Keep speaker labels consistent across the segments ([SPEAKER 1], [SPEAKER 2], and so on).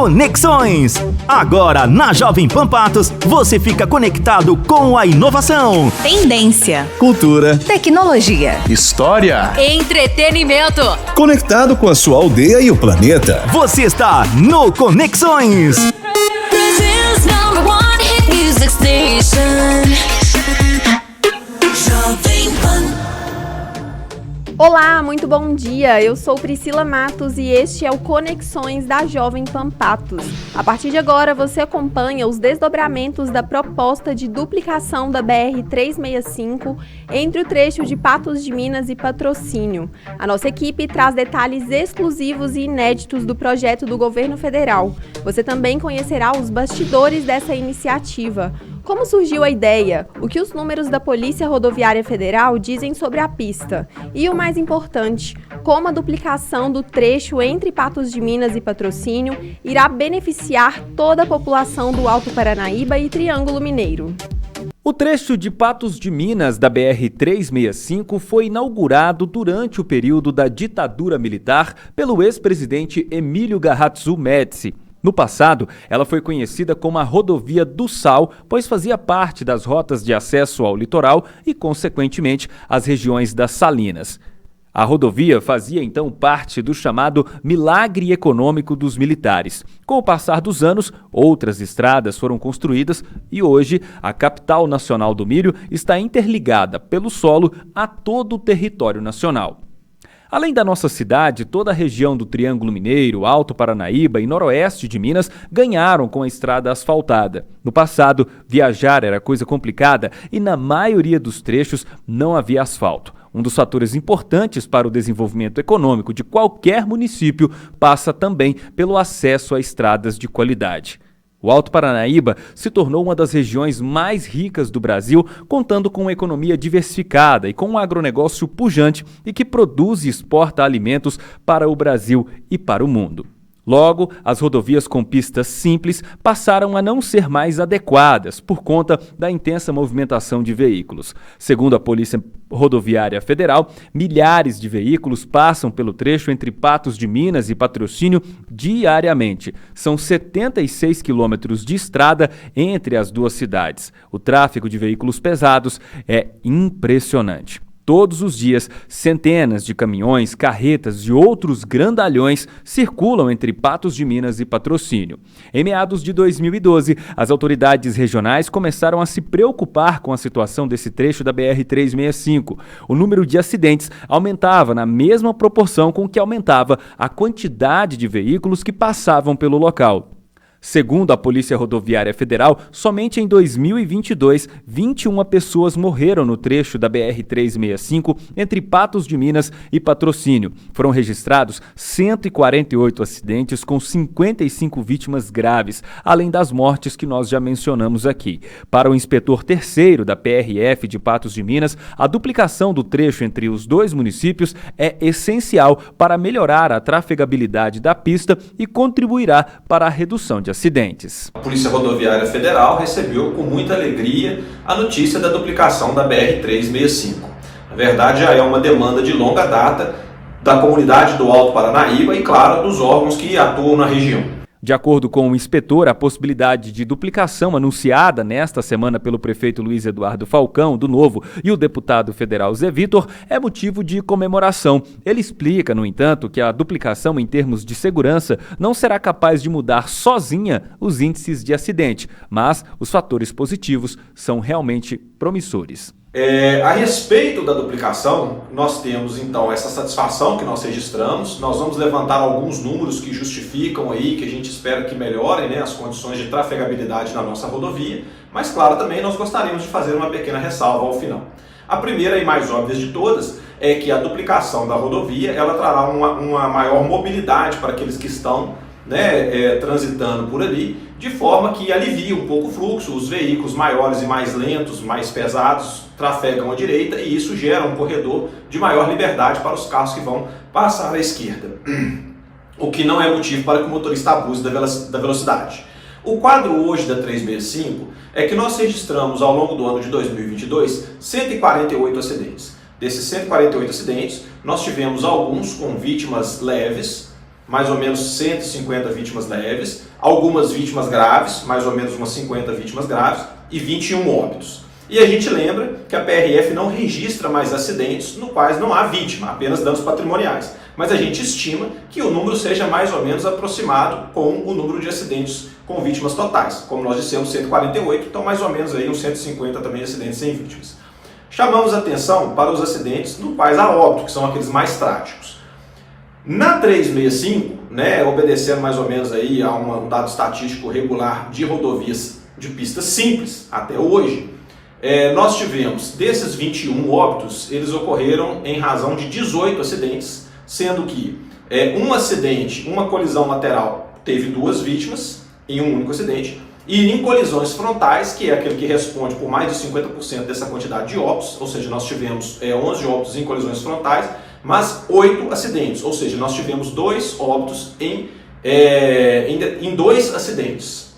[SPEAKER 1] Conexões. Agora, na Jovem Pan Patos, você fica conectado com a inovação,
[SPEAKER 2] tendência,
[SPEAKER 3] cultura,
[SPEAKER 2] tecnologia,
[SPEAKER 3] história,
[SPEAKER 2] entretenimento.
[SPEAKER 3] Conectado com a sua aldeia e o planeta.
[SPEAKER 1] Você está no Conexões.
[SPEAKER 4] Brazil's #1 hit music station. Jovem Pan.
[SPEAKER 5] Olá, muito bom dia. Eu sou Priscila Matos e este é o Conexões da Jovem Pan Patos. A partir de agora, você acompanha os desdobramentos da proposta de duplicação da BR-365 entre o trecho de Patos de Minas e Patrocínio. A nossa equipe traz detalhes exclusivos e inéditos do projeto do governo federal. Você também conhecerá os bastidores dessa iniciativa. Como surgiu a ideia? O que os números da Polícia Rodoviária Federal dizem sobre a pista? E o mais importante, como a duplicação do trecho entre Patos de Minas e Patrocínio irá beneficiar toda a população do Alto Paranaíba e Triângulo Mineiro.
[SPEAKER 6] O trecho de Patos de Minas da BR-365 foi inaugurado durante o período da ditadura militar pelo ex-presidente Emílio Garrastazu Médici. No passado, ela foi conhecida como a Rodovia do Sal, pois fazia parte das rotas de acesso ao litoral e, consequentemente, às regiões das Salinas. A rodovia fazia então parte do chamado milagre econômico dos militares. Com o passar dos anos, outras estradas foram construídas e hoje a capital nacional do milho está interligada pelo solo a todo o território nacional. Além da nossa cidade, toda a região do Triângulo Mineiro, Alto Paranaíba e Noroeste de Minas ganharam com a estrada asfaltada. No passado, viajar era coisa complicada e na maioria dos trechos não havia asfalto. Um dos fatores importantes para o desenvolvimento econômico de qualquer município passa também pelo acesso a estradas de qualidade. O Alto Paranaíba se tornou uma das regiões mais ricas do Brasil, contando com uma economia diversificada e com um agronegócio pujante e que produz e exporta alimentos para o Brasil e para o mundo. Logo, as rodovias com pistas simples passaram a não ser mais adequadas por conta da intensa movimentação de veículos. Segundo a Polícia Rodoviária Federal, milhares de veículos passam pelo trecho entre Patos de Minas e Patrocínio diariamente. São 76 quilômetros de estrada entre as duas cidades. O tráfego de veículos pesados é impressionante. Todos os dias, centenas de caminhões, carretas e outros grandalhões circulam entre Patos de Minas e Patrocínio. Em meados de 2012, as autoridades regionais começaram a se preocupar com a situação desse trecho da BR-365. O número de acidentes aumentava na mesma proporção com que aumentava a quantidade de veículos que passavam pelo local. Segundo a Polícia Rodoviária Federal, somente em 2022, 21 pessoas morreram no trecho da BR-365 entre Patos de Minas e Patrocínio. Foram registrados 148 acidentes com 55 vítimas graves, além das mortes que nós já mencionamos aqui. Para o inspetor terceiro da PRF de Patos de Minas, a duplicação do trecho entre os dois municípios é essencial para melhorar a trafegabilidade da pista e contribuirá para a redução de acidentes.
[SPEAKER 7] A Polícia Rodoviária Federal recebeu com muita alegria a notícia da duplicação da BR-365. Na verdade, já é uma demanda de longa data da comunidade do Alto Paranaíba e, claro, dos órgãos que atuam na região.
[SPEAKER 6] De acordo com o inspetor, a possibilidade de duplicação anunciada nesta semana pelo prefeito Luiz Eduardo Falcão, do Novo, e o deputado federal Zé Vitor é motivo de comemoração. Ele explica, no entanto, que a duplicação em termos de segurança não será capaz de mudar sozinha os índices de acidente, mas os fatores positivos são realmente promissores.
[SPEAKER 7] A respeito da duplicação, nós temos então essa satisfação que nós registramos. Nós vamos levantar alguns números que justificam aí, que a gente espera que melhorem, né, as condições de trafegabilidade na nossa rodovia, mas claro, também nós gostaríamos de fazer uma pequena ressalva ao final. A primeira e mais óbvia de todas é que a duplicação da rodovia ela trará uma maior mobilidade para aqueles que estão transitando por ali, de forma que alivia um pouco o fluxo. Os veículos maiores e mais lentos, mais pesados, trafegam à direita e isso gera um corredor de maior liberdade para os carros que vão passar à esquerda, o que não é motivo para que o motorista abuse da velocidade. O quadro hoje da 365 é que nós registramos ao longo do ano de 2022 148 acidentes. Desses 148 acidentes, nós tivemos alguns com vítimas leves, mais ou menos 150 vítimas leves, algumas vítimas graves, mais ou menos umas 50 vítimas graves, e 21 óbitos. E a gente lembra que a PRF não registra mais acidentes no quais não há vítima, apenas danos patrimoniais. Mas a gente estima que o número seja mais ou menos aproximado com o número de acidentes com vítimas totais. Como nós dissemos, 148, então mais ou menos aí uns 150 também acidentes sem vítimas. Chamamos atenção para os acidentes no quais há óbito, que são aqueles mais trágicos. Na 365, obedecendo mais ou menos aí a um dado estatístico regular de rodovias de pistas simples até hoje, nós tivemos, desses 21 óbitos, eles ocorreram em razão de 18 acidentes, sendo que um acidente, uma colisão lateral, teve 2 vítimas em um único acidente, e em colisões frontais, que é aquele que responde por mais de 50% dessa quantidade de óbitos, ou seja, nós tivemos 11 óbitos em colisões frontais, mas 8 acidentes, ou seja, nós tivemos 2 óbitos em 2 acidentes.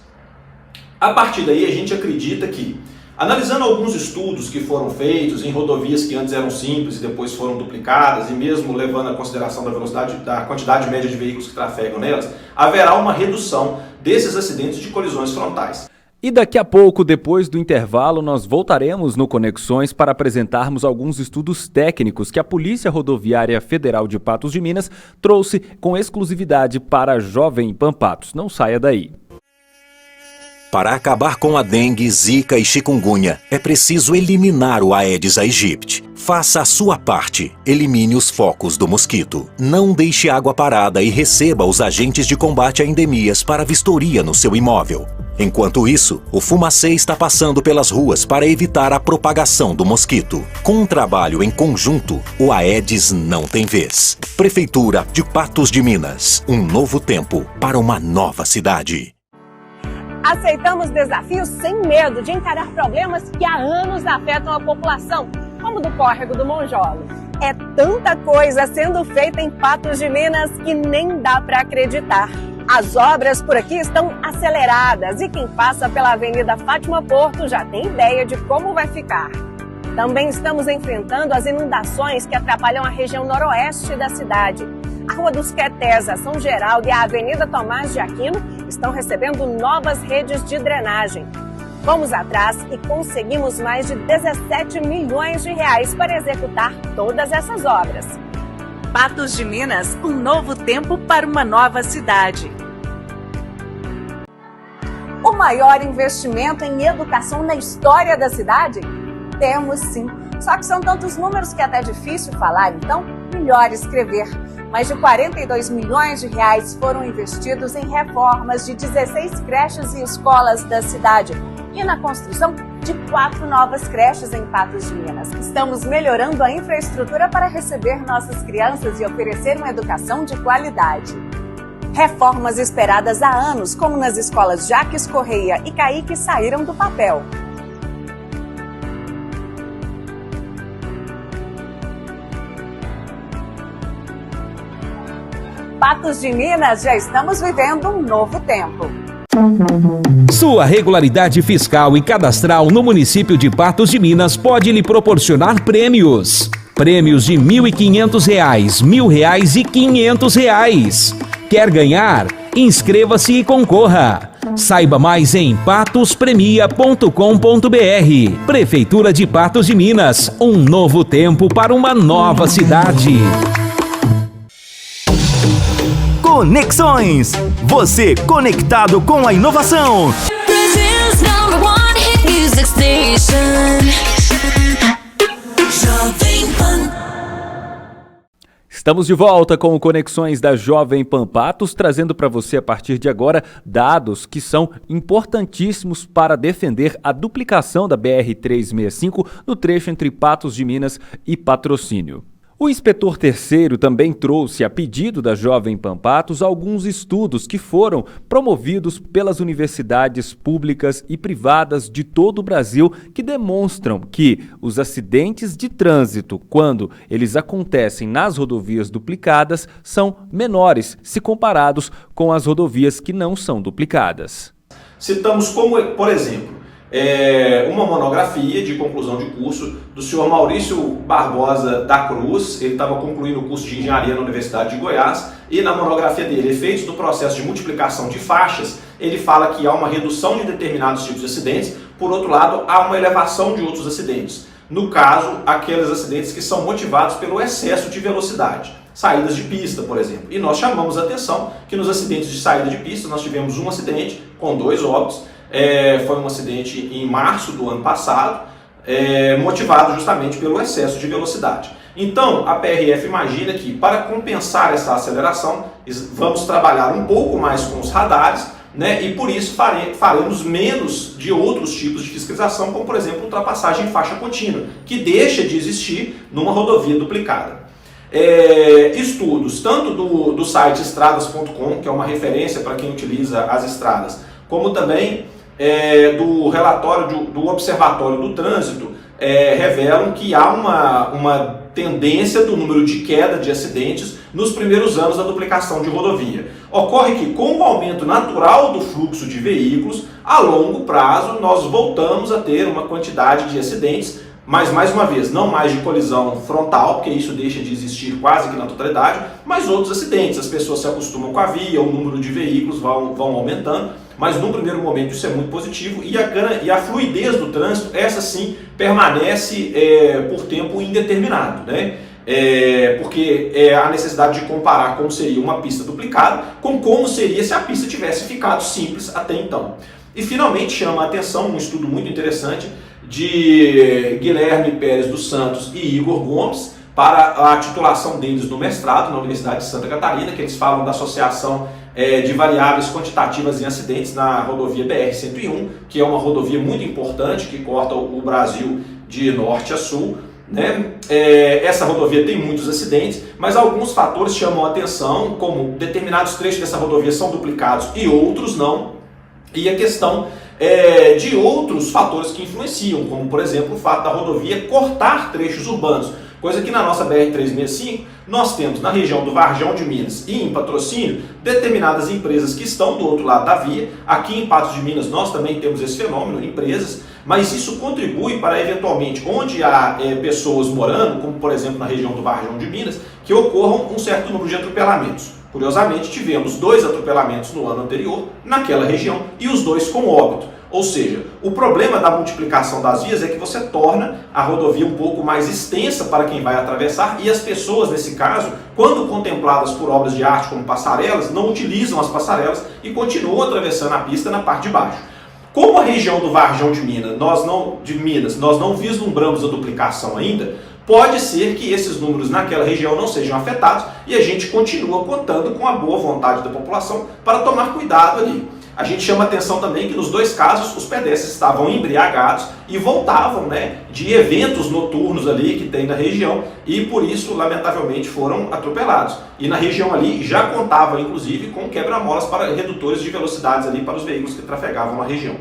[SPEAKER 7] A partir daí a gente acredita que, analisando alguns estudos que foram feitos em rodovias que antes eram simples e depois foram duplicadas, e mesmo levando a consideração da velocidade, da quantidade média de veículos que trafegam nelas, haverá uma redução desses acidentes de colisões frontais.
[SPEAKER 6] E daqui a pouco, depois do intervalo, nós voltaremos no Conexões para apresentarmos alguns estudos técnicos que a Polícia Rodoviária Federal de Patos de Minas trouxe com exclusividade para a Jovem Pan Patos. Não saia daí.
[SPEAKER 8] Para acabar com a dengue, zika e chikungunya, é preciso eliminar o Aedes aegypti. Faça a sua parte. Elimine os focos do mosquito. Não deixe água parada e receba os agentes de combate a endemias para vistoria no seu imóvel. Enquanto isso, o Fumacê está passando pelas ruas para evitar a propagação do mosquito. Com um trabalho em conjunto, o Aedes não tem vez. Prefeitura de Patos de Minas. Um novo tempo para uma nova cidade.
[SPEAKER 9] Aceitamos desafios sem medo de encarar problemas que há anos afetam a população, como o do córrego do Monjolos. É tanta coisa sendo feita em Patos de Minas que nem dá para acreditar. As obras por aqui estão aceleradas e quem passa pela Avenida Fátima Porto já tem ideia de como vai ficar. Também estamos enfrentando as inundações que atrapalham a região noroeste da cidade. A Rua dos Quetés, a São Geraldo e a Avenida Tomás de Aquino estão recebendo novas redes de drenagem. Fomos atrás e conseguimos mais de 17 milhões de reais para executar todas essas obras.
[SPEAKER 2] Patos de Minas, um novo tempo para uma nova cidade.
[SPEAKER 9] O maior investimento em educação na história da cidade? Temos sim, só que são tantos números que é até difícil falar, então melhor escrever. Mais de 42 milhões de reais foram investidos em reformas de 16 creches e escolas da cidade e na construção de 4 novas creches em Patos de Minas. Estamos melhorando a infraestrutura para receber nossas crianças e oferecer uma educação de qualidade. Reformas esperadas há anos, como nas escolas Jaques Correia e Caíque, saíram do papel. Patos de Minas, já estamos vivendo um novo tempo.
[SPEAKER 10] Sua regularidade fiscal e cadastral no município de Patos de Minas pode lhe proporcionar prêmios. Prêmios de R$ 1.500, R$ 1.000 e R$ 500. Quer ganhar? Inscreva-se e concorra. Saiba mais em patospremia.com.br. Prefeitura de Patos de Minas, um novo tempo para uma nova cidade.
[SPEAKER 1] Conexões. Você conectado com a inovação.
[SPEAKER 4] Brazil's #1 hit music station. Jovem Pan.
[SPEAKER 6] Estamos de volta com Conexões da Jovem Pan Patos, trazendo para você a partir de agora dados que são importantíssimos para defender a duplicação da BR-365 no trecho entre Patos de Minas e Patrocínio. O inspetor terceiro também trouxe, a pedido da Jovem Pan Patos, alguns estudos que foram promovidos pelas universidades públicas e privadas de todo o Brasil que demonstram que os acidentes de trânsito, quando eles acontecem nas rodovias duplicadas, são menores se comparados com as rodovias que não são duplicadas.
[SPEAKER 7] Citamos como, por exemplo, uma monografia de conclusão de curso do senhor Maurício Barbosa da Cruz. Ele estava concluindo o curso de engenharia na Universidade de Goiás e na monografia dele, Efeitos do processo de multiplicação de faixas, ele fala que há uma redução de determinados tipos de acidentes, por outro lado, há uma elevação de outros acidentes. No caso, aqueles acidentes que são motivados pelo excesso de velocidade. Saídas de pista, por exemplo. E nós chamamos a atenção que nos acidentes de saída de pista, nós tivemos um acidente com 2 óbitos. Foi um acidente em março do ano passado, motivado justamente pelo excesso de velocidade. Então, a PRF imagina que, para compensar essa aceleração, vamos trabalhar um pouco mais com os radares, né? E por isso faremos menos de outros tipos de fiscalização, como por exemplo ultrapassagem em faixa contínua, que deixa de existir numa rodovia duplicada. Estudos tanto do site estradas.com, que é uma referência para quem utiliza as estradas, como também do relatório do Observatório do Trânsito, revelam que há uma tendência do número de queda de acidentes nos primeiros anos da duplicação de rodovia. Ocorre que, com o aumento natural do fluxo de veículos, a longo prazo nós voltamos a ter uma quantidade de acidentes, mas mais uma vez, não mais de colisão frontal, porque isso deixa de existir quase que na totalidade, mas outros acidentes. As pessoas se acostumam com a via, o número de veículos vão aumentando, mas no primeiro momento isso é muito positivo, e a fluidez do trânsito, essa sim, permanece por tempo indeterminado, né? Porque a necessidade de comparar como seria uma pista duplicada com como seria se a pista tivesse ficado simples até então. E finalmente chama a atenção um estudo muito interessante de Guilherme Pérez dos Santos e Igor Gomes, para a titulação deles no mestrado na Universidade de Santa Catarina, que eles falam da associação de variáveis quantitativas em acidentes na rodovia BR-101, que é uma rodovia muito importante que corta o Brasil de norte a sul, né? Essa rodovia tem muitos acidentes, mas alguns fatores chamam a atenção, como determinados trechos dessa rodovia são duplicados e outros não, e a questão de outros fatores que influenciam, como por exemplo o fato da rodovia cortar trechos urbanos, coisa que na nossa BR-365 nós temos na região do Varjão de Minas e em Patrocínio determinadas empresas que estão do outro lado da via. Aqui em Patos de Minas nós também temos esse fenômeno, empresas, mas isso contribui para eventualmente onde há pessoas morando, como por exemplo na região do Varjão de Minas, que ocorram um certo número de atropelamentos. Curiosamente, tivemos 2 atropelamentos no ano anterior naquela região e os 2 com óbito. Ou seja, o problema da multiplicação das vias é que você torna a rodovia um pouco mais extensa para quem vai atravessar, e as pessoas, nesse caso, quando contempladas por obras de arte como passarelas, não utilizam as passarelas e continuam atravessando a pista na parte de baixo. Como a região do Varjão de Minas, nós não vislumbramos a duplicação ainda, pode ser que esses números naquela região não sejam afetados e a gente continua contando com a boa vontade da população para tomar cuidado ali. A gente chama atenção também que nos 2 casos os pedestres estavam embriagados e voltavam, né, de eventos noturnos ali que tem na região, e por isso, lamentavelmente, foram atropelados. E na região ali já contava, inclusive, com quebra-molas para redutores de velocidades ali para os veículos que trafegavam na região.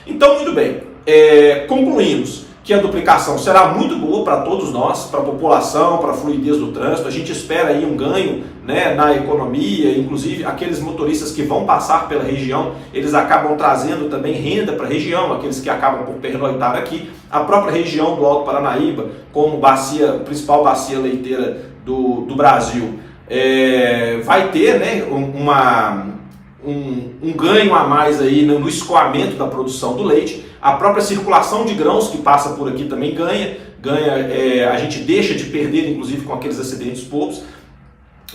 [SPEAKER 7] Então, muito bem, concluímos que a duplicação será muito boa para todos nós, para a população, para a fluidez do trânsito. A gente espera aí um ganho, né, na economia, inclusive aqueles motoristas que vão passar pela região, eles acabam trazendo também renda para a região, aqueles que acabam por pernoitar aqui. A própria região do Alto Paranaíba, como principal bacia leiteira do Brasil, vai ter, né, um ganho a mais aí no escoamento da produção do leite. A própria circulação de grãos que passa por aqui também ganha, a gente deixa de perder, inclusive, com aqueles acidentes bobos,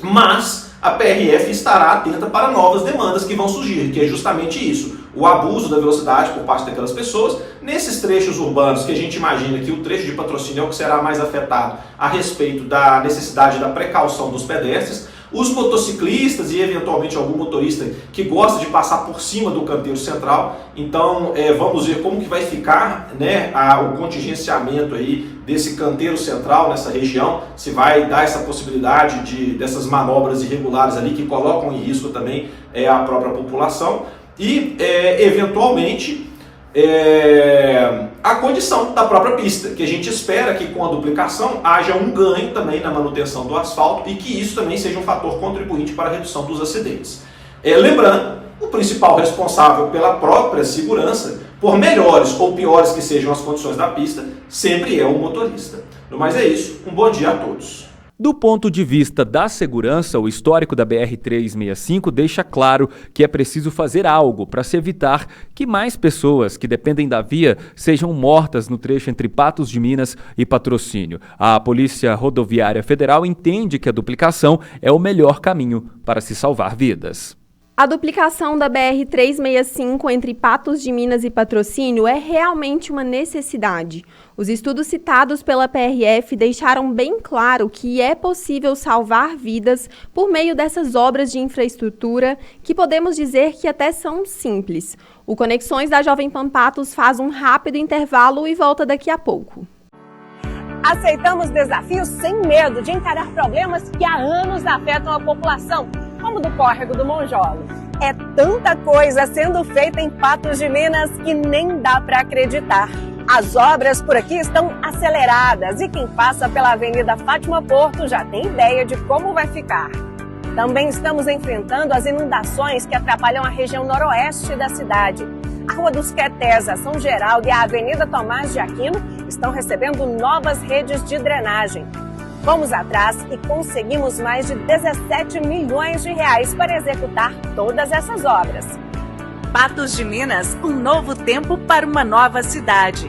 [SPEAKER 7] mas a PRF estará atenta para novas demandas que vão surgir, que é justamente isso, o abuso da velocidade por parte daquelas pessoas, nesses trechos urbanos que a gente imagina que o trecho de Patrocínio é o que será mais afetado a respeito da necessidade da precaução dos pedestres. Os motociclistas e eventualmente algum motorista que gosta de passar por cima do canteiro central. Então vamos ver como que vai ficar, né, o contingenciamento aí desse canteiro central nessa região, se vai dar essa possibilidade dessas manobras irregulares ali que colocam em risco também a própria população e eventualmente a condição da própria pista, que a gente espera que com a duplicação haja um ganho também na manutenção do asfalto e que isso também seja um fator contribuinte para a redução dos acidentes. Lembrando, o principal responsável pela própria segurança, por melhores ou piores que sejam as condições da pista, sempre é o motorista. No mais é isso, um bom dia a todos.
[SPEAKER 6] Do ponto de vista da segurança, o histórico da BR-365 deixa claro que é preciso fazer algo para se evitar que mais pessoas que dependem da via sejam mortas no trecho entre Patos de Minas e Patrocínio. A Polícia Rodoviária Federal entende que a duplicação é o melhor caminho para se salvar vidas.
[SPEAKER 5] A duplicação da BR-365 entre Patos de Minas e Patrocínio é realmente uma necessidade. Os estudos citados pela PRF deixaram bem claro que é possível salvar vidas por meio dessas obras de infraestrutura, que podemos dizer que até são simples. O Conexões da Jovem Pan Patos faz um rápido intervalo e volta daqui a pouco.
[SPEAKER 9] Aceitamos desafios sem medo de encarar problemas que há anos afetam a população, como do córrego do Monjolos. É tanta coisa sendo feita em Patos de Minas que nem dá para acreditar. As obras por aqui estão aceleradas e quem passa pela Avenida Fátima Porto já tem ideia de como vai ficar. Também estamos enfrentando as inundações que atrapalham a região noroeste da cidade. A Rua dos Quetés, a São Geraldo e a Avenida Tomás de Aquino estão recebendo novas redes de drenagem. Fomos atrás e conseguimos mais de 17 milhões de reais para executar todas essas obras.
[SPEAKER 2] Patos de Minas, um novo tempo para uma nova cidade.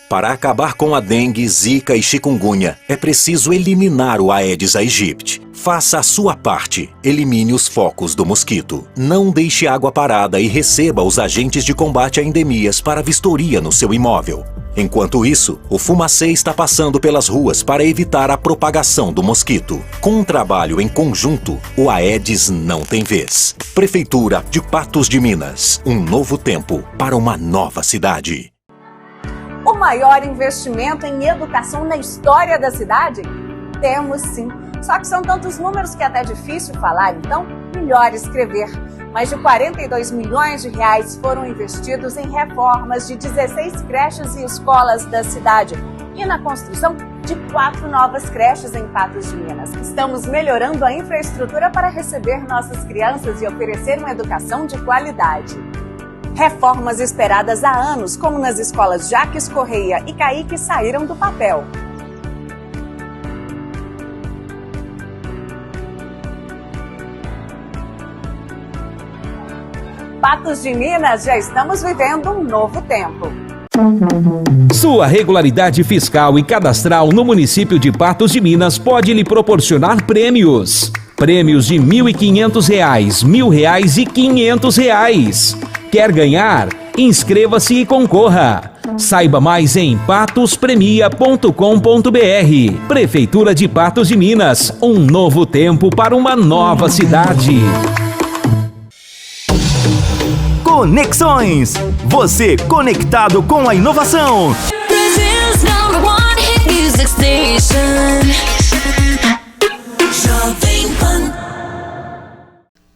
[SPEAKER 8] Para acabar com a dengue, zika e chikungunya, é preciso eliminar o Aedes aegypti. Faça a sua parte. Elimine os focos do mosquito. Não deixe água parada e receba os agentes de combate a endemias para vistoria no seu imóvel. Enquanto isso, o Fumacê está passando pelas ruas para evitar a propagação do mosquito. Com um trabalho em conjunto, o Aedes não tem vez. Prefeitura de Patos de Minas. Um novo tempo para uma nova cidade.
[SPEAKER 2] O maior investimento em educação na história da cidade? Temos sim. Só que são tantos números que é até difícil falar, então melhor escrever. Mais de 42 milhões de reais foram investidos em reformas de 16 creches e escolas da cidade e na construção de 4 novas creches em Patos de Minas. Estamos melhorando a infraestrutura para receber nossas crianças e oferecer uma educação de qualidade. Reformas esperadas há anos, como nas escolas Jaques Correia e Caíque, saíram do papel. Patos de Minas, já estamos vivendo um novo tempo.
[SPEAKER 10] Sua regularidade fiscal e cadastral no município de Patos de Minas pode lhe proporcionar prêmios. Prêmios de R$ 1.500, R$ 1.000 e R$ 500. Quer ganhar? Inscreva-se e concorra. Saiba mais em patospremia.com.br. Prefeitura de Patos de Minas. Um novo tempo para uma nova cidade.
[SPEAKER 1] Conexões. Você conectado com a inovação.
[SPEAKER 4] Brazil's #1 hit music station. Jovem Pan.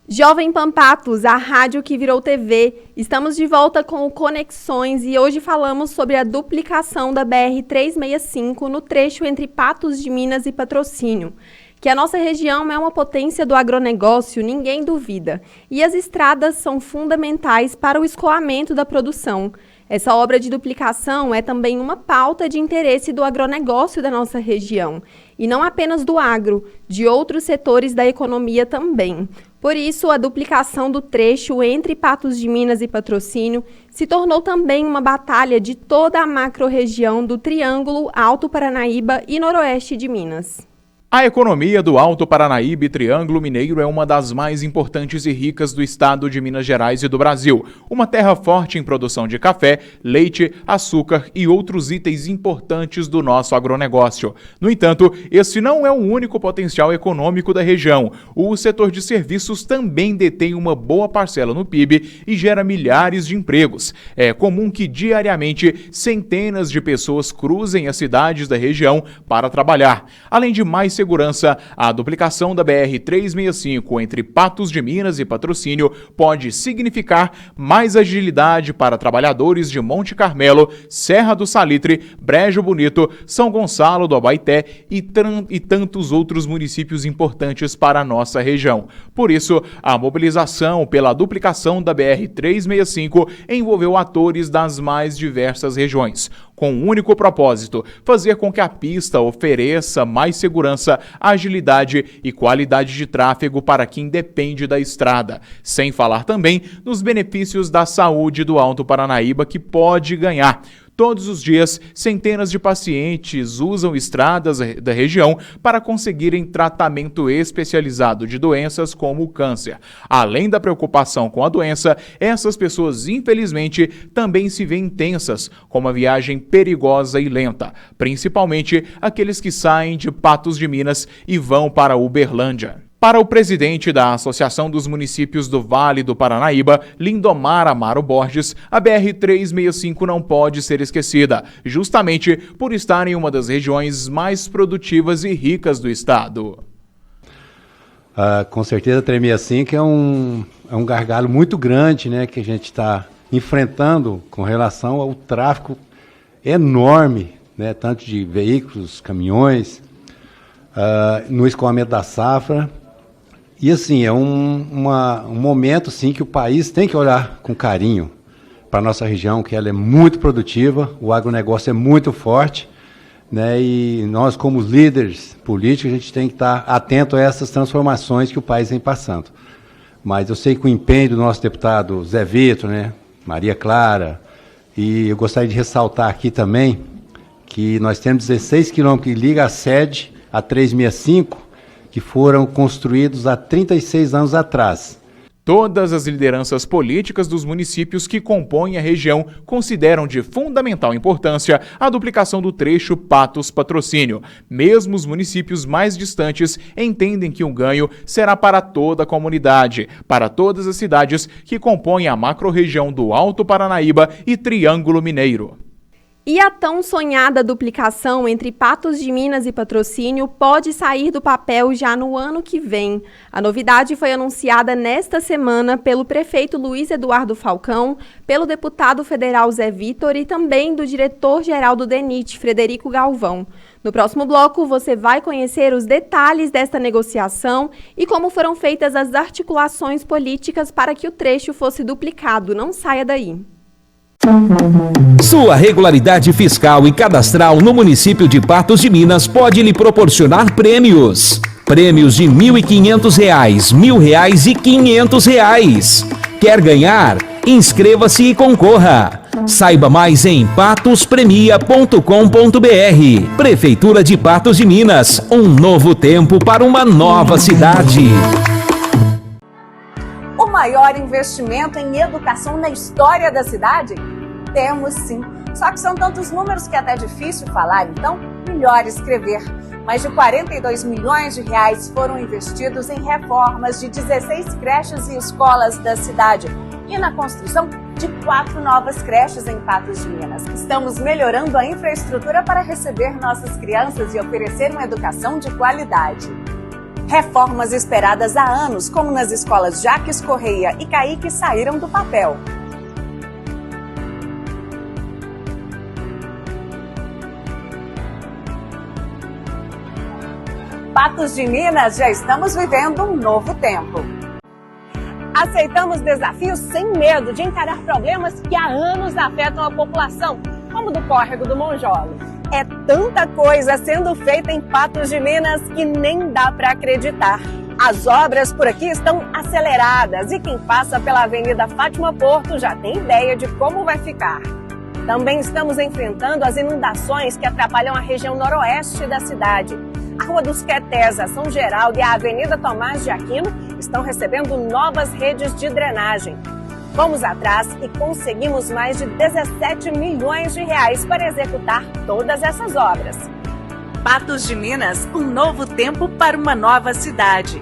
[SPEAKER 5] Jovem Pan Patos, a rádio que virou TV. Estamos de volta com o Conexões e hoje falamos sobre a duplicação da BR-365 no trecho entre Patos de Minas e Patrocínio. Que a nossa região é uma potência do agronegócio, ninguém duvida. E as estradas são fundamentais para o escoamento da produção. Essa obra de duplicação é também uma pauta de interesse do agronegócio da nossa região. E não apenas do agro, de outros setores da economia também. Por isso, a duplicação do trecho entre Patos de Minas e Patrocínio se tornou também uma batalha de toda a macro-região do Triângulo, Alto Paranaíba e Noroeste de Minas.
[SPEAKER 11] A economia do Alto Paranaíba e Triângulo Mineiro é uma das mais importantes e ricas do estado de Minas Gerais e do Brasil. Uma terra forte em produção de café, leite, açúcar e outros itens importantes do nosso agronegócio. No entanto, esse não é o único potencial econômico da região. O setor de serviços também detém uma boa parcela no PIB e gera milhares de empregos. É comum que diariamente centenas de pessoas cruzem as cidades da região para trabalhar. Além de mais segurança, a duplicação da BR-365 entre Patos de Minas e Patrocínio pode significar mais agilidade para trabalhadores de Monte Carmelo, Serra do Salitre, Brejo Bonito, São Gonçalo do Abaeté e tantos outros municípios importantes para a nossa região. Por isso, a mobilização pela duplicação da BR-365 envolveu atores das mais diversas regiões. com um único propósito: fazer com que a pista ofereça mais segurança, agilidade e qualidade de tráfego para quem depende da estrada, sem falar também nos benefícios da saúde do Alto Paranaíba que pode ganhar. Todos os dias, centenas de pacientes usam estradas da região para conseguirem tratamento especializado de doenças como o câncer. Além da preocupação com a doença, essas pessoas, infelizmente, também se veem tensas com uma viagem perigosa e lenta, principalmente aqueles que saem de Patos de Minas e vão para Uberlândia. Para o presidente da Associação dos Municípios do Vale do Paranaíba, Lindomar Amaro Borges, a BR-365 não pode ser esquecida, justamente por estar em uma das regiões mais produtivas e ricas do estado.
[SPEAKER 12] Com certeza a 365 é um gargalo muito grande, né, que a gente está enfrentando com relação ao tráfego enorme, né, tanto de veículos, caminhões, no escoamento da safra. E assim, é um momento sim, que o país tem que olhar com carinho para a nossa região, que ela é muito produtiva, o agronegócio é muito forte, né, e nós, como líderes políticos, a gente tem que estar atento a essas transformações que o país vem passando. Mas eu sei que o empenho do nosso deputado Zé Vitor, né, Maria Clara, e eu gostaria de ressaltar aqui também que nós temos 16 quilômetros que liga a sede a 365, que foram construídos há 36 anos atrás.
[SPEAKER 11] Todas as lideranças políticas dos municípios que compõem a região consideram de fundamental importância a duplicação do trecho Patos-Patrocínio. Mesmo os municípios mais distantes entendem que o ganho será para toda a comunidade, para todas as cidades que compõem a macro-região do Alto Paranaíba e Triângulo Mineiro.
[SPEAKER 5] E a tão sonhada duplicação entre Patos de Minas e Patrocínio pode sair do papel já no ano que vem. A novidade foi anunciada nesta semana pelo prefeito Luiz Eduardo Falcão, pelo deputado federal Zé Vitor e também do diretor-geral do DENIT, Frederico Galvão. No próximo bloco, você vai conhecer os detalhes desta negociação e como foram feitas as articulações políticas para que o trecho fosse duplicado. Não saia daí.
[SPEAKER 10] Sua regularidade fiscal e cadastral no município de Patos de Minas pode lhe proporcionar prêmios. Prêmios de R$ 1.500, R$ 1.000 e R$ 500. Quer ganhar? Inscreva-se e concorra. Saiba mais em patospremia.com.br. Prefeitura de Patos de Minas, um novo tempo para uma nova cidade.
[SPEAKER 2] O maior investimento em educação na história da cidade? Temos sim. Só que são tantos números que é até difícil falar, então melhor escrever. Mais de 42 milhões de reais foram investidos em reformas de 16 creches e escolas da cidade e na construção de 4 novas creches em Patos de Minas. Estamos melhorando a infraestrutura para receber nossas crianças e oferecer uma educação de qualidade. Reformas esperadas há anos, como nas escolas Jaques Correia e Caíque, saíram do papel. Patos de Minas, já estamos vivendo um novo tempo.
[SPEAKER 9] Aceitamos desafios sem medo de encarar problemas que há anos afetam a população, como do córrego do Monjolos. É tanta coisa sendo feita em Patos de Minas que nem dá para acreditar. As obras por aqui estão aceleradas e quem passa pela Avenida Fátima Porto já tem ideia de como vai ficar. Também estamos enfrentando as inundações que atrapalham a região noroeste da cidade. A Rua dos Quetés, a São Geraldo e a Avenida Tomás de Aquino estão recebendo novas redes de drenagem. Fomos atrás e conseguimos mais de 17 milhões de reais para executar todas essas obras.
[SPEAKER 2] Patos de Minas, um novo tempo para uma nova cidade.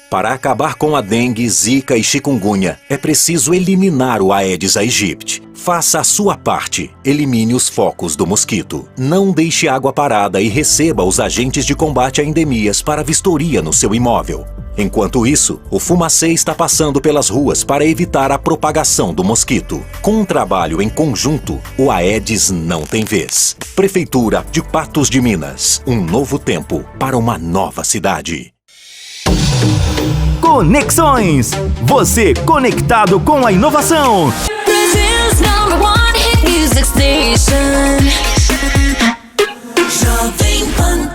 [SPEAKER 8] Para acabar com a dengue, zika e chikungunya, é preciso eliminar o Aedes aegypti. Faça a sua parte. Elimine os focos do mosquito. Não deixe água parada e receba os agentes de combate a endemias para vistoria no seu imóvel. Enquanto isso, o Fumacê está passando pelas ruas para evitar a propagação do mosquito. Com um trabalho em conjunto, o Aedes não tem vez. Prefeitura de Patos de Minas. Um novo tempo para uma nova cidade.
[SPEAKER 1] Conexões. Você conectado com a inovação.
[SPEAKER 4] Brazil's Brasil's #1 hit music station. Jovem Pan.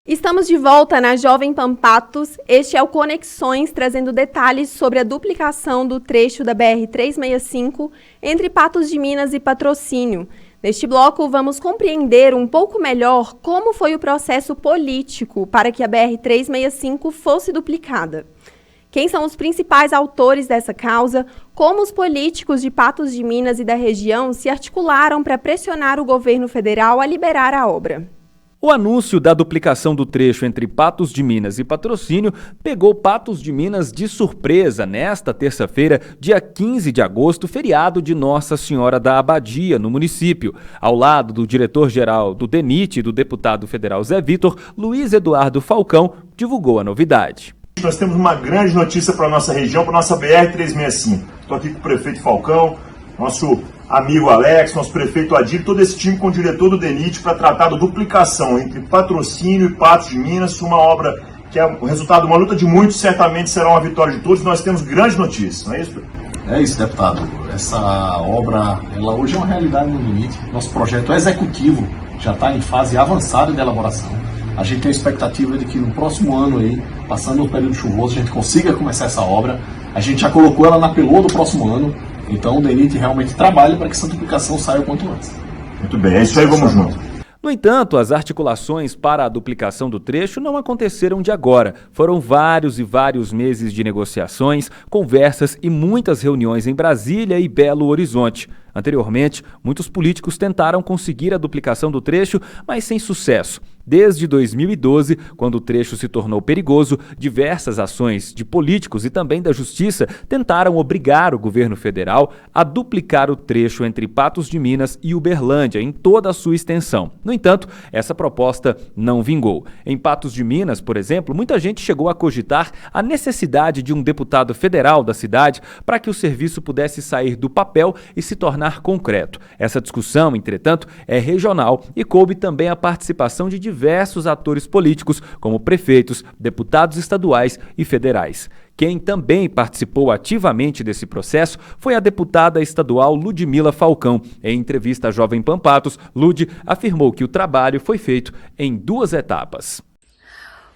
[SPEAKER 5] Estamos de volta na Jovem Pan Patos. Este é o Conexões, trazendo detalhes sobre a duplicação do trecho da BR-365 entre Patos de Minas e Patrocínio. Neste bloco, vamos compreender um pouco melhor como foi o processo político para que a BR-365 fosse duplicada. Quem são os principais autores dessa causa, como os políticos de Patos de Minas e da região se articularam para pressionar o governo federal a liberar a obra.
[SPEAKER 6] O anúncio da duplicação do trecho entre Patos de Minas e Patrocínio pegou Patos de Minas de surpresa nesta terça-feira, dia 15 de agosto, feriado de Nossa Senhora da Abadia, no município. Ao lado do diretor-geral do DENIT e do deputado federal Zé Vitor, Luiz Eduardo Falcão divulgou a novidade.
[SPEAKER 13] Nós temos uma grande notícia para a nossa região, para a nossa BR-365. Estou aqui com o prefeito Falcão, nosso amigo Alex, nosso prefeito Adílio, todo esse time com o diretor do DENIT para tratar da duplicação entre Patrocínio e Patos de Minas, uma obra que é o resultado de uma luta de muitos, certamente será uma vitória de todos. Nós temos grandes notícias, não é isso?
[SPEAKER 14] É isso, deputado. Essa obra, ela hoje é uma realidade no DENIT. Nosso projeto executivo já está em fase avançada de elaboração. A gente tem a expectativa de que no próximo ano, aí, passando o período chuvoso, a gente consiga começar essa obra. A gente já colocou ela na pelô do próximo ano. Então o DENIT realmente trabalha para que essa duplicação saia o quanto antes.
[SPEAKER 13] Muito bem, é isso aí, vamos junto.
[SPEAKER 6] No entanto, as articulações para a duplicação do trecho não aconteceram de agora. Foram vários e vários meses de negociações, conversas e muitas reuniões em Brasília e Belo Horizonte. Anteriormente, muitos políticos tentaram conseguir a duplicação do trecho, mas sem sucesso. Desde 2012, quando o trecho se tornou perigoso, diversas ações de políticos e também da Justiça tentaram obrigar o governo federal a duplicar o trecho entre Patos de Minas e Uberlândia em toda a sua extensão. No entanto, essa proposta não vingou. Em Patos de Minas, por exemplo, muita gente chegou a cogitar a necessidade de um deputado federal da cidade para que o serviço pudesse sair do papel e se tornar concreto. Essa discussão, entretanto, é regional e coube também a participação de diversos atores políticos, como prefeitos, deputados estaduais e federais. Quem também participou ativamente desse processo foi a deputada estadual Ludmila Falcão. Em entrevista à Jovem Pan Patos, Lud afirmou que o trabalho foi feito em 2 etapas.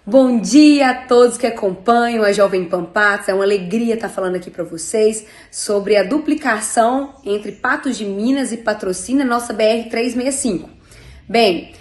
[SPEAKER 15] Bom dia a todos que acompanham a Jovem Pan Patos. É uma alegria estar falando aqui para vocês sobre a duplicação entre Patos de Minas e Patrocínio, nossa BR-365. Bem,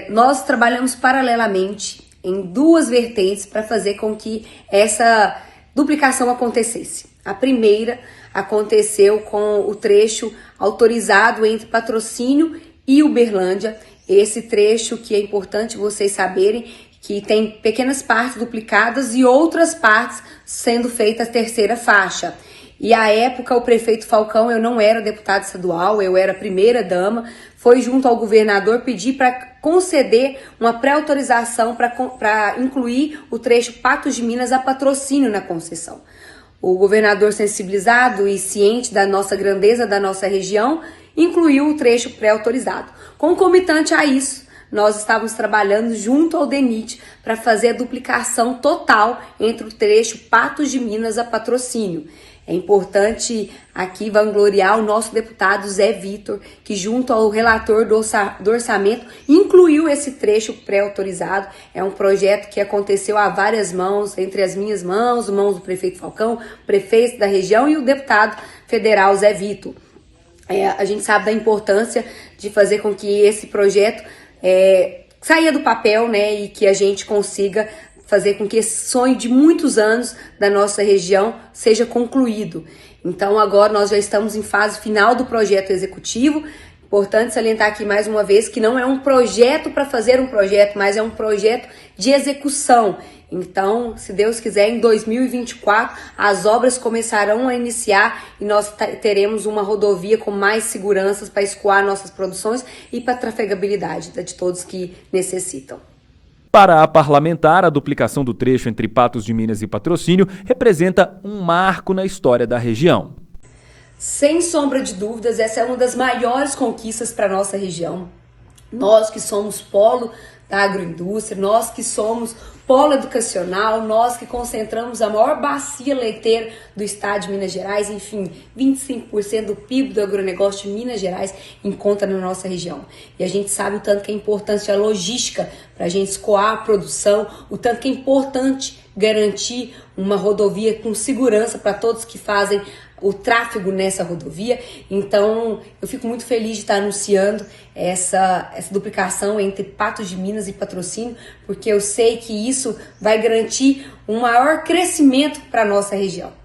[SPEAKER 15] nós trabalhamos paralelamente em 2 vertentes para fazer com que essa duplicação acontecesse. A primeira aconteceu com o trecho autorizado entre Patrocínio e Uberlândia. Esse trecho que é importante vocês saberem que tem pequenas partes duplicadas e outras partes sendo feita a 3ª faixa. E à época o prefeito Falcão, eu não era deputado estadual, eu era primeira-dama, foi junto ao governador pedir para conceder uma pré-autorização para incluir o trecho Patos de Minas a Patrocínio na concessão. O governador, sensibilizado e ciente da nossa grandeza da nossa região, incluiu o trecho pré-autorizado. Concomitante a isso, nós estávamos trabalhando junto ao DENIT para fazer a duplicação total entre o trecho Patos de Minas a Patrocínio. É importante aqui vangloriar o nosso deputado Zé Vitor, que junto ao relator do orçamento incluiu esse trecho pré-autorizado. É um projeto que aconteceu a várias mãos, entre as minhas mãos do prefeito Falcão, prefeito da região e o deputado federal Zé Vitor. A gente sabe da importância de fazer com que esse projeto saia do papel, né, e que a gente consiga fazer com que esse sonho de muitos anos da nossa região seja concluído. Então agora nós já estamos em fase final do projeto executivo. Importante salientar aqui mais uma vez que não é um projeto para fazer um projeto, mas é um projeto de execução. Então, se Deus quiser, em 2024 as obras começarão a iniciar e nós teremos uma rodovia com mais seguranças para escoar nossas produções e para a trafegabilidade de todos que necessitam.
[SPEAKER 6] Para a parlamentar, a duplicação do trecho entre Patos de Minas e Patrocínio representa um marco na história da região.
[SPEAKER 15] Sem sombra de dúvidas, essa é uma das maiores conquistas para a nossa região. Nós que somos polo da agroindústria, nós que somos polo educacional, nós que concentramos a maior bacia leiteira do estado de Minas Gerais, enfim, 25% do PIB do agronegócio de Minas Gerais encontra na nossa região. E a gente sabe o tanto que é importante a logística para a gente escoar a produção, o tanto que é importante garantir uma rodovia com segurança para todos que fazem o tráfego nessa rodovia. Então, eu fico muito feliz de estar anunciando essa duplicação entre Patos de Minas e Patrocínio, porque eu sei que isso vai garantir um maior crescimento para a nossa região.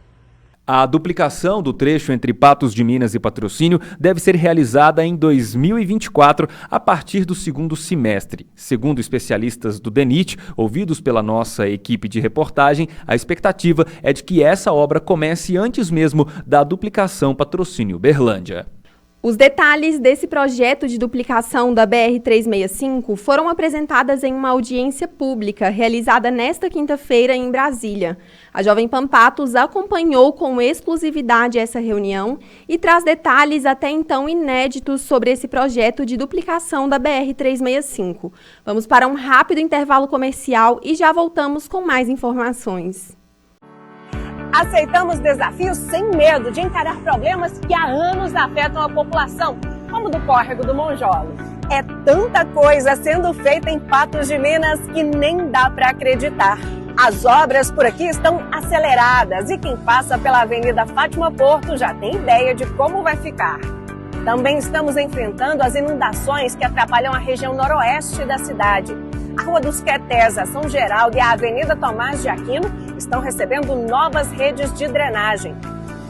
[SPEAKER 6] A duplicação do trecho entre Patos de Minas e Patrocínio deve ser realizada em 2024, a partir do segundo semestre. Segundo especialistas do DENIT, ouvidos pela nossa equipe de reportagem, a expectativa é de que essa obra comece antes mesmo da duplicação Patrocínio-Uberlândia.
[SPEAKER 5] Os detalhes desse projeto de duplicação da BR-365 foram apresentadas em uma audiência pública realizada nesta quinta-feira em Brasília. A Jovem Pan Patos acompanhou com exclusividade essa reunião e traz detalhes até então inéditos sobre esse projeto de duplicação da BR-365. Vamos para um rápido intervalo comercial e já voltamos com mais informações.
[SPEAKER 9] Aceitamos desafios sem medo de encarar problemas que há anos afetam a população, como o do córrego do Monjolos. É tanta coisa sendo feita em Patos de Minas que nem dá para acreditar. As obras por aqui estão aceleradas e quem passa pela Avenida Fátima Porto já tem ideia de como vai ficar. Também estamos enfrentando as inundações que atrapalham a região noroeste da cidade. A Rua dos Quetés, a São Geraldo e a Avenida Tomás de Aquino estão recebendo novas redes de drenagem.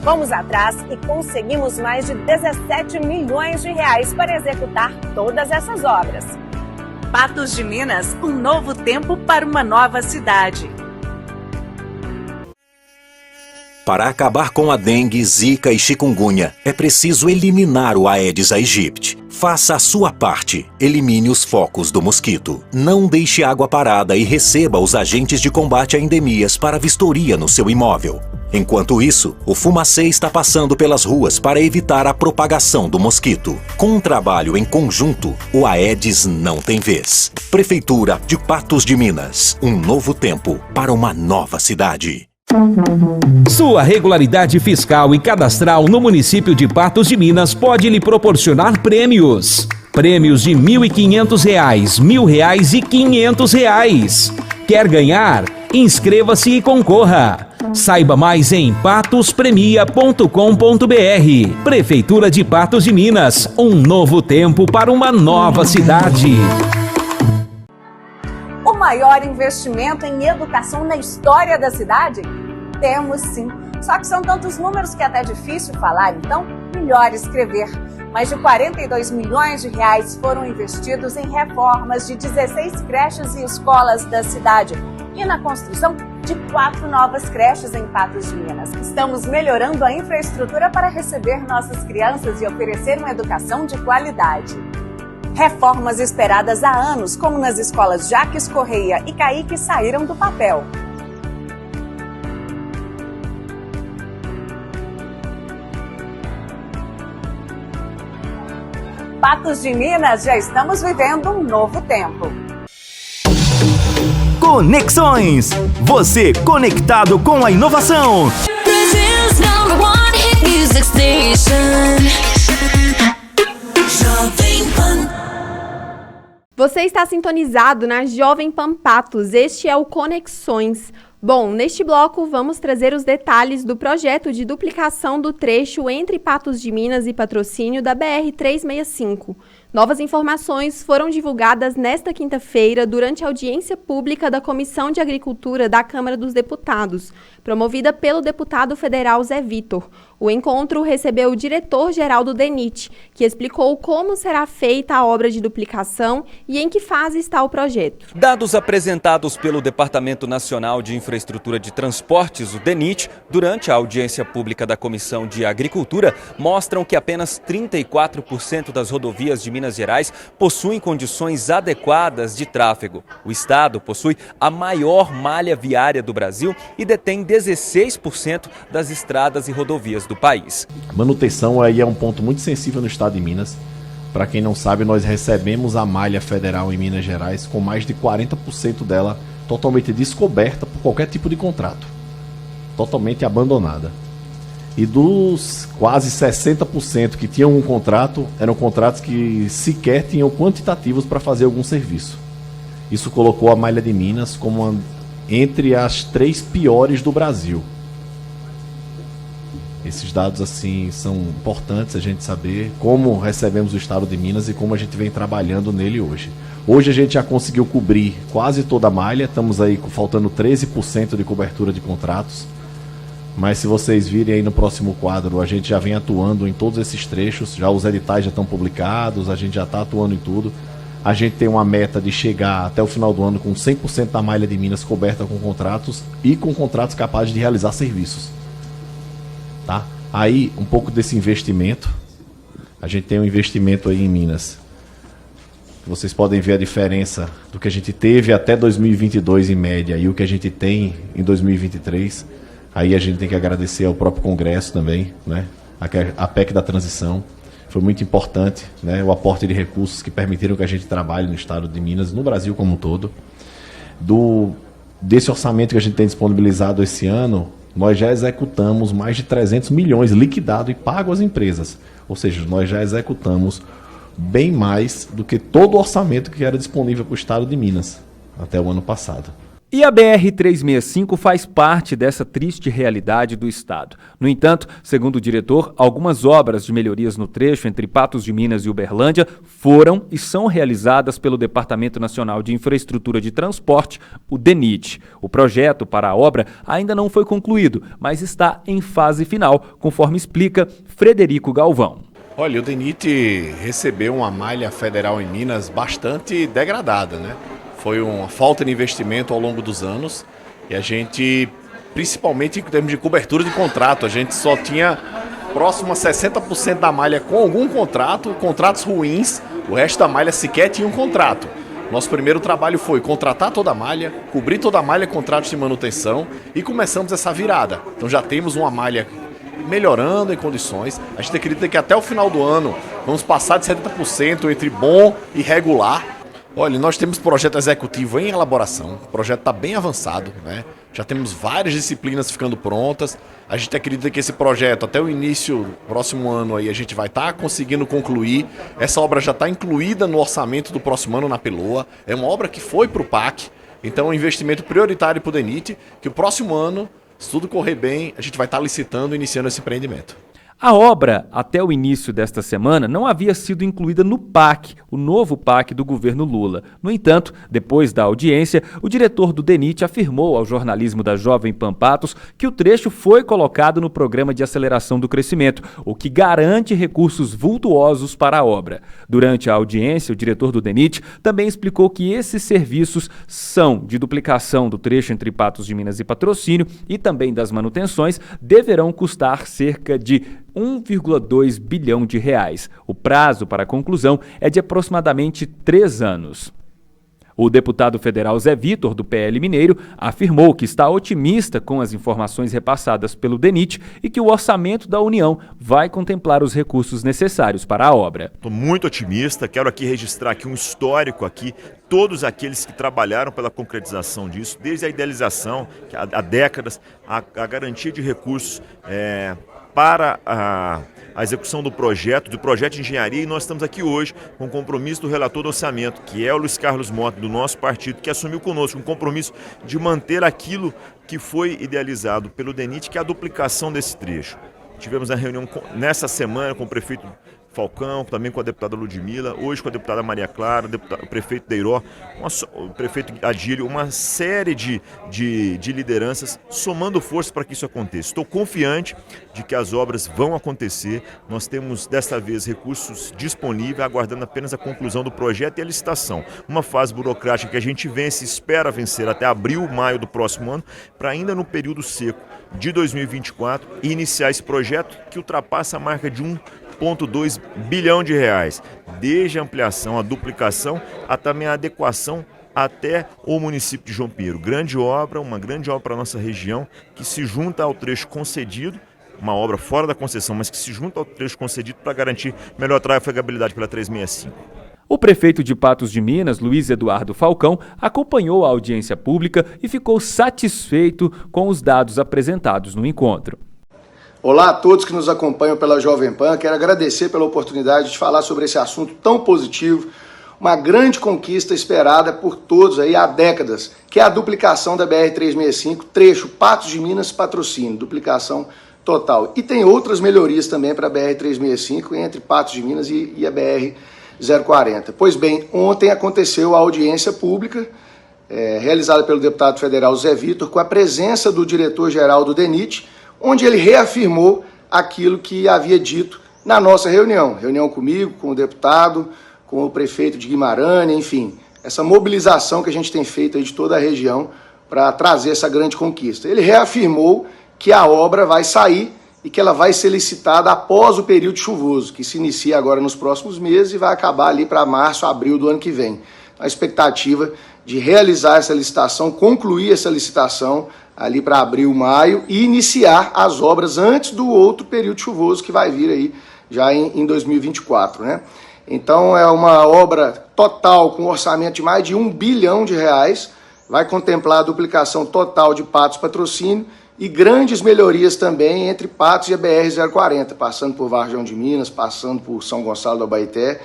[SPEAKER 9] Fomos atrás e conseguimos mais de 17 milhões de reais para executar todas essas obras.
[SPEAKER 2] Patos de Minas, um novo tempo para uma nova cidade.
[SPEAKER 8] Para acabar com a dengue, zika e chikungunya, é preciso eliminar o Aedes aegypti. Faça a sua parte. Elimine os focos do mosquito. Não deixe água parada e receba os agentes de combate a endemias para vistoria no seu imóvel. Enquanto isso, o Fumacê está passando pelas ruas para evitar a propagação do mosquito. Com um trabalho em conjunto, o Aedes não tem vez. Prefeitura de Patos de Minas. Um novo tempo para uma nova cidade.
[SPEAKER 10] Sua regularidade fiscal e cadastral no município de Patos de Minas pode lhe proporcionar prêmios. Prêmios de R$ 1.500, R$ 1.000 e R$ 500. Quer ganhar? Inscreva-se e concorra. Saiba mais em patospremia.com.br. Prefeitura de Patos de Minas. Um novo tempo para uma nova cidade.
[SPEAKER 2] O maior investimento em educação na história da cidade? Temos sim. Só que são tantos números que é até difícil falar, então melhor escrever. Mais de 42 milhões de reais foram investidos em reformas de 16 creches e escolas da cidade e na construção de 4 novas creches em Patos de Minas. Estamos melhorando a infraestrutura para receber nossas crianças e oferecer uma educação de qualidade. Reformas esperadas há anos, como nas escolas Jaques Correia e Caíque, saíram do papel. Patos de Minas, já estamos vivendo um novo tempo.
[SPEAKER 1] Conexões. Você conectado com a inovação.
[SPEAKER 4] Brazil's #1 hit music station. Jovem Pan.
[SPEAKER 5] Você está sintonizado na Jovem Pan Patos. Este é o Conexões. Bom, neste bloco vamos trazer os detalhes do projeto de duplicação do trecho entre Patos de Minas e Patrocínio da BR-365. Novas informações foram divulgadas nesta quinta-feira durante a audiência pública da Comissão de Agricultura da Câmara dos Deputados, promovida pelo deputado federal Zé Vitor. O encontro recebeu o diretor-geral do DENIT, que explicou como será feita a obra de duplicação e em que fase está o projeto.
[SPEAKER 6] Dados apresentados pelo Departamento Nacional de Infraestrutura de Transportes, o DENIT, durante a audiência pública da Comissão de Agricultura, mostram que apenas 34% das rodovias de Minas Gerais possuem condições adequadas de tráfego. O estado possui a maior malha viária do Brasil e detém 16% das estradas e rodovias do país.
[SPEAKER 16] A manutenção aí é um ponto muito sensível no estado de Minas, Para quem não sabe, nós recebemos a malha federal em Minas Gerais com mais de 40% dela totalmente descoberta por qualquer tipo de contrato. Totalmente abandonada. E dos quase 60% que tinham um contrato, eram contratos que sequer tinham quantitativos para fazer algum serviço. Isso colocou a malha de Minas como entre as 3 piores do Brasil. Esses dados assim são importantes a gente saber como recebemos o estado de Minas e como a gente vem trabalhando nele hoje. Hoje a gente já conseguiu cobrir quase toda a malha, estamos aí faltando 13% de cobertura de contratos. Mas se vocês virem aí no próximo quadro, a gente já vem atuando em todos esses trechos, já os editais já estão publicados, a gente já está atuando em tudo. A gente tem uma meta de chegar até o final do ano com 100% da malha de Minas coberta com contratos e com contratos capazes de realizar serviços. Tá? Aí, um pouco desse investimento, a gente tem um investimento aí em Minas. Vocês podem ver a diferença do que a gente teve até 2022 em média e o que a gente tem em 2023. Aí a gente tem que agradecer ao próprio Congresso também, né? A PEC da transição. Foi muito importante, né? O aporte de recursos que permitiram que a gente trabalhe no estado de Minas, no Brasil como um todo. Desse orçamento que a gente tem disponibilizado esse ano, nós já executamos mais de 300 milhões liquidado e pago às empresas. Ou seja, nós já executamos bem mais do que todo o orçamento que era disponível para o estado de Minas até o ano passado.
[SPEAKER 6] E a BR-365 faz parte dessa triste realidade do estado. No entanto, segundo o diretor, algumas obras de melhorias no trecho entre Patos de Minas e Uberlândia foram e são realizadas pelo Departamento Nacional de Infraestrutura de Transporte, o DENIT. O projeto para a obra ainda não foi concluído, mas está em fase final, conforme explica Frederico Galvão.
[SPEAKER 17] Olha, o DENIT recebeu uma malha federal em Minas bastante degradada, né? Foi uma falta de investimento ao longo dos anos e a gente, principalmente em termos de cobertura de contrato, a gente só tinha próximo a 60% da malha com algum contrato, contratos ruins, o resto da malha sequer tinha um contrato. Nosso primeiro trabalho foi contratar toda a malha, cobrir toda a malha, contratos de manutenção e começamos essa virada. Então já temos uma malha melhorando em condições. A gente acredita que até o final do ano vamos passar de 70% entre bom e regular. Olha, nós temos projeto executivo em elaboração, o projeto está bem avançado, né? Já temos várias disciplinas ficando prontas. A gente acredita que esse projeto, até o início do próximo ano, aí, a gente vai estar conseguindo concluir. Essa obra já está incluída no orçamento do próximo ano na Peloa. É uma obra que foi para o PAC, então é um investimento prioritário para o DENIT, que o próximo ano, se tudo correr bem, a gente vai estar licitando e iniciando esse empreendimento.
[SPEAKER 6] A obra, até o início desta semana, não havia sido incluída no PAC, o novo PAC do governo Lula. No entanto, depois da audiência, o diretor do DENIT afirmou ao jornalismo da Jovem Pan Patos que o trecho foi colocado no Programa de Aceleração do Crescimento, o que garante recursos vultuosos para a obra. Durante a audiência, o diretor do DENIT também explicou que esses serviços são de duplicação do trecho entre Patos de Minas e Patrocínio e também das manutenções, deverão custar cerca de 1,2 bilhão de reais. O prazo para a conclusão é de aproximadamente 3 anos. O deputado federal Zé Vitor, do PL Mineiro, afirmou que está otimista com as informações repassadas pelo DENIT e que o orçamento da União vai contemplar os recursos necessários para a obra.
[SPEAKER 18] Estou muito otimista, quero aqui registrar aqui um histórico aqui, todos aqueles que trabalharam pela concretização disso, desde a idealização, há décadas, a garantia de recursos para a execução do projeto de engenharia, e nós estamos aqui hoje com o compromisso do relator do orçamento, que é o Luiz Carlos Mota, do nosso partido, que assumiu conosco um compromisso de manter aquilo que foi idealizado pelo DENIT, que é a duplicação desse trecho. Tivemos a reunião nessa semana com o prefeito Falcão, também com a deputada Ludmila, hoje com a deputada Maria Clara, o prefeito Deiró, o prefeito Adílio, uma série de lideranças somando forças para que isso aconteça. Estou confiante de que as obras vão acontecer. Nós temos, desta vez, recursos disponíveis, aguardando apenas a conclusão do projeto e a licitação. Uma fase burocrática que a gente vence, espera vencer até abril, maio do próximo ano, para ainda no período seco de 2024 iniciar esse projeto que ultrapassa a marca de 1,2 bilhão de reais, desde a ampliação, a duplicação, a também a adequação até o município de João Pinheiro. Grande obra, uma grande obra para a nossa região, que se junta ao trecho concedido uma obra fora da concessão, mas que se junta ao trecho concedido para garantir melhor trafegabilidade pela 365.
[SPEAKER 6] O prefeito de Patos de Minas, Luiz Eduardo Falcão, acompanhou a audiência pública e ficou satisfeito com os dados apresentados no encontro.
[SPEAKER 19] Olá a todos que nos acompanham pela Jovem Pan. Quero agradecer pela oportunidade de falar sobre esse assunto tão positivo, uma grande conquista esperada por todos aí há décadas, que é a duplicação da BR-365, trecho Patos de Minas Patrocínio, duplicação total. E tem outras melhorias também para a BR-365 entre Patos de Minas e a BR-040. Pois bem, ontem aconteceu a audiência pública, realizada pelo deputado federal Zé Vitor, com a presença do diretor-geral do DENIT, onde ele reafirmou aquilo que havia dito na nossa reunião comigo, com o deputado, com o prefeito de Guimarães, enfim, essa mobilização que a gente tem feito aí de toda a região para trazer essa grande conquista. Ele reafirmou que a obra vai sair e que ela vai ser licitada após o período chuvoso, que se inicia agora nos próximos meses e vai acabar ali para março, abril do ano que vem. A expectativa de realizar essa licitação, concluir essa licitação ali para abril, maio e iniciar as obras antes do outro período chuvoso que vai vir aí já em 2024, né? Então é uma obra total com orçamento de mais de R$1 bilhão, vai contemplar a duplicação total de Patos Patrocínio e grandes melhorias também entre Patos e a BR-040, passando por Varjão de Minas, passando por São Gonçalo do Abaeté,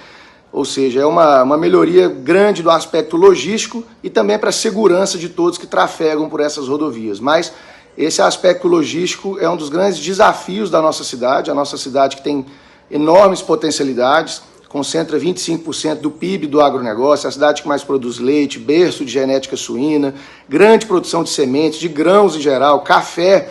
[SPEAKER 19] ou seja, é uma melhoria grande do aspecto logístico e também para a segurança de todos que trafegam por essas rodovias. Mas esse aspecto logístico é um dos grandes desafios da nossa cidade, a nossa cidade que tem enormes potencialidades, concentra 25% do PIB do agronegócio, a cidade que mais produz leite, berço de genética suína, grande produção de sementes, de grãos em geral, café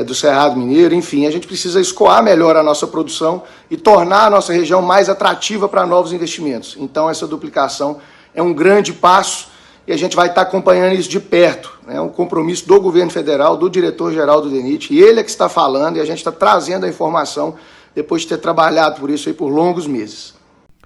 [SPEAKER 19] do Cerrado Mineiro, enfim, a gente precisa escoar melhor a nossa produção e tornar a nossa região mais atrativa para novos investimentos. Então essa duplicação é um grande passo e a gente vai estar acompanhando isso de perto. É um compromisso do governo federal, do diretor-geral do DENIT, e ele é que está falando e a gente está trazendo a informação depois de ter trabalhado por isso aí por longos meses.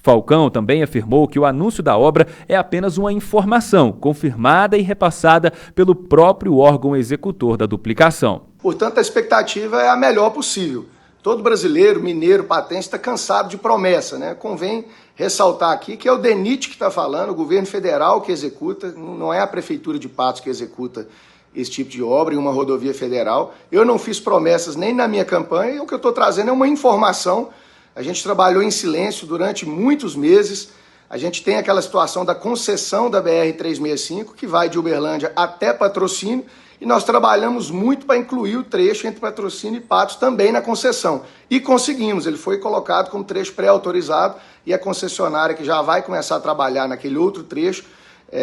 [SPEAKER 6] Falcão também afirmou que o anúncio da obra é apenas uma informação confirmada e repassada pelo próprio órgão executor da duplicação.
[SPEAKER 19] Portanto, a expectativa é a melhor possível. Todo brasileiro, mineiro, patente está cansado de promessa, né? Convém ressaltar aqui que é o DENIT que está falando, o governo federal que executa, não é a prefeitura de Patos que executa esse tipo de obra em uma rodovia federal. Eu não fiz promessas nem na minha campanha e o que eu estou trazendo é uma informação. A gente trabalhou em silêncio durante muitos meses. A gente tem aquela situação da concessão da BR-365, que vai de Uberlândia até Patrocínio, e nós trabalhamos muito para incluir o trecho entre Patrocínio e Patos também na concessão. E conseguimos, ele foi colocado como trecho pré-autorizado, e a concessionária que já vai começar a trabalhar naquele outro trecho,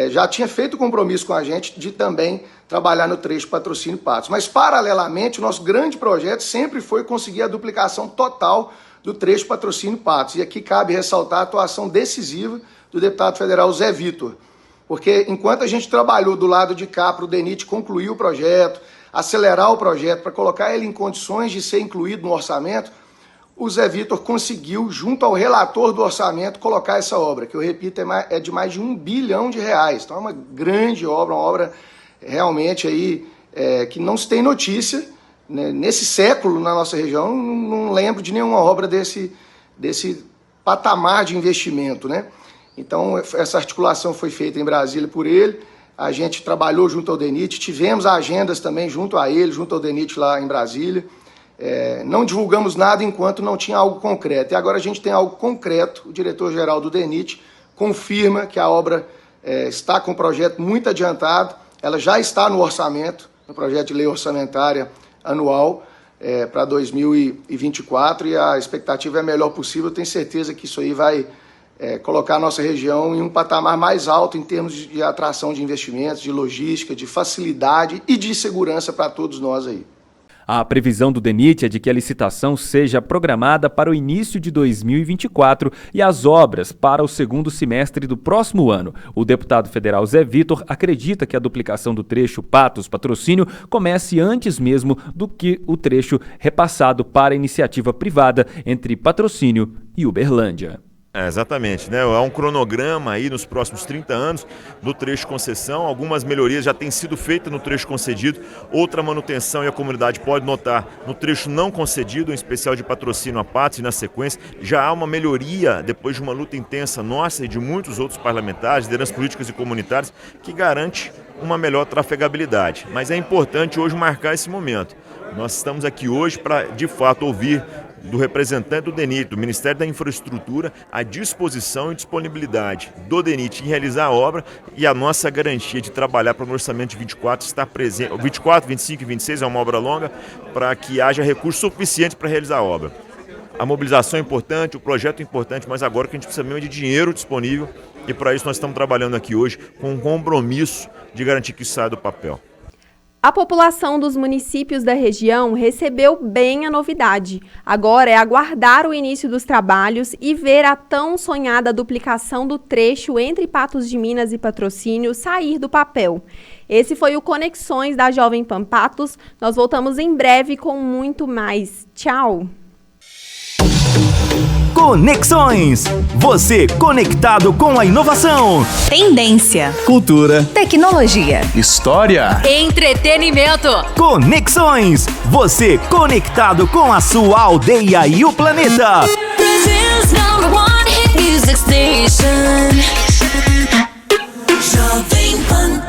[SPEAKER 19] já tinha feito compromisso com a gente de também trabalhar no trecho Patrocínio e Patos. Mas, paralelamente, o nosso grande projeto sempre foi conseguir a duplicação total do trecho Patrocínio Patos. E aqui cabe ressaltar a atuação decisiva do deputado federal Zé Vitor, porque enquanto a gente trabalhou do lado de cá para o DENIT concluir o projeto, acelerar o projeto para colocar ele em condições de ser incluído no orçamento, o Zé Vitor conseguiu, junto ao relator do orçamento, colocar essa obra, que eu repito, é de mais de R$1 bilhão. Então é uma grande obra, uma obra realmente aí, que não se tem notícia, né? Nesse século, na nossa região, não lembro de nenhuma obra desse patamar de investimento, né? Então, essa articulação foi feita em Brasília por ele, a gente trabalhou junto ao DENIT, tivemos agendas também junto a ele, junto ao DENIT lá em Brasília. Não divulgamos nada enquanto não tinha algo concreto. E agora a gente tem algo concreto, o diretor-geral do DENIT confirma que a obra está com o projeto muito adiantado, ela já está no orçamento, no projeto de lei orçamentária anual para 2024, e a expectativa é a melhor possível. Eu tenho certeza que isso aí vai colocar a nossa região em um patamar mais alto em termos de atração de investimentos, de logística, de facilidade e de segurança para todos nós aí.
[SPEAKER 6] A previsão do DENIT é de que a licitação seja programada para o início de 2024 e as obras para o segundo semestre do próximo ano. O deputado federal Zé Vitor acredita que a duplicação do trecho Patos-Patrocínio comece antes mesmo do que o trecho repassado para a iniciativa privada entre Patrocínio e Uberlândia.
[SPEAKER 18] Exatamente, né? Há um cronograma aí nos próximos 30 anos do trecho concessão. Algumas melhorias já têm sido feitas no trecho concedido, outra manutenção, e a comunidade pode notar no trecho não concedido, em especial de Patrocínio a Patos, e na sequência já há uma melhoria depois de uma luta intensa nossa e de muitos outros parlamentares, lideranças políticas e comunitárias, que garante uma melhor trafegabilidade. Mas é importante hoje marcar esse momento. Nós estamos aqui hoje para, de fato, ouvir do representante do DENIT, do Ministério da Infraestrutura, a disposição e disponibilidade do DENIT em realizar a obra e a nossa garantia de trabalhar para o orçamento de 24 estar presente, 24, 25 e 26 é uma obra longa, para que haja recursos suficientes para realizar a obra. A mobilização é importante, o projeto é importante, mas agora que a gente precisa mesmo de dinheiro disponível, e para isso nós estamos trabalhando aqui hoje com um compromisso de garantir que isso saia do papel.
[SPEAKER 5] A população dos municípios da região recebeu bem a novidade. Agora é aguardar o início dos trabalhos e ver a tão sonhada duplicação do trecho entre Patos de Minas e Patrocínio sair do papel. Esse foi o Conexões da Jovem Pan Patos. Nós voltamos em breve com muito mais. Tchau!
[SPEAKER 1] Conexões. Você conectado com a inovação.
[SPEAKER 20] Tendência.
[SPEAKER 3] Cultura.
[SPEAKER 20] Tecnologia.
[SPEAKER 3] História.
[SPEAKER 20] Entretenimento.
[SPEAKER 1] Conexões. Você conectado com a sua aldeia e o planeta.
[SPEAKER 4] Brazil's #1 hit music station. Jovem Pan.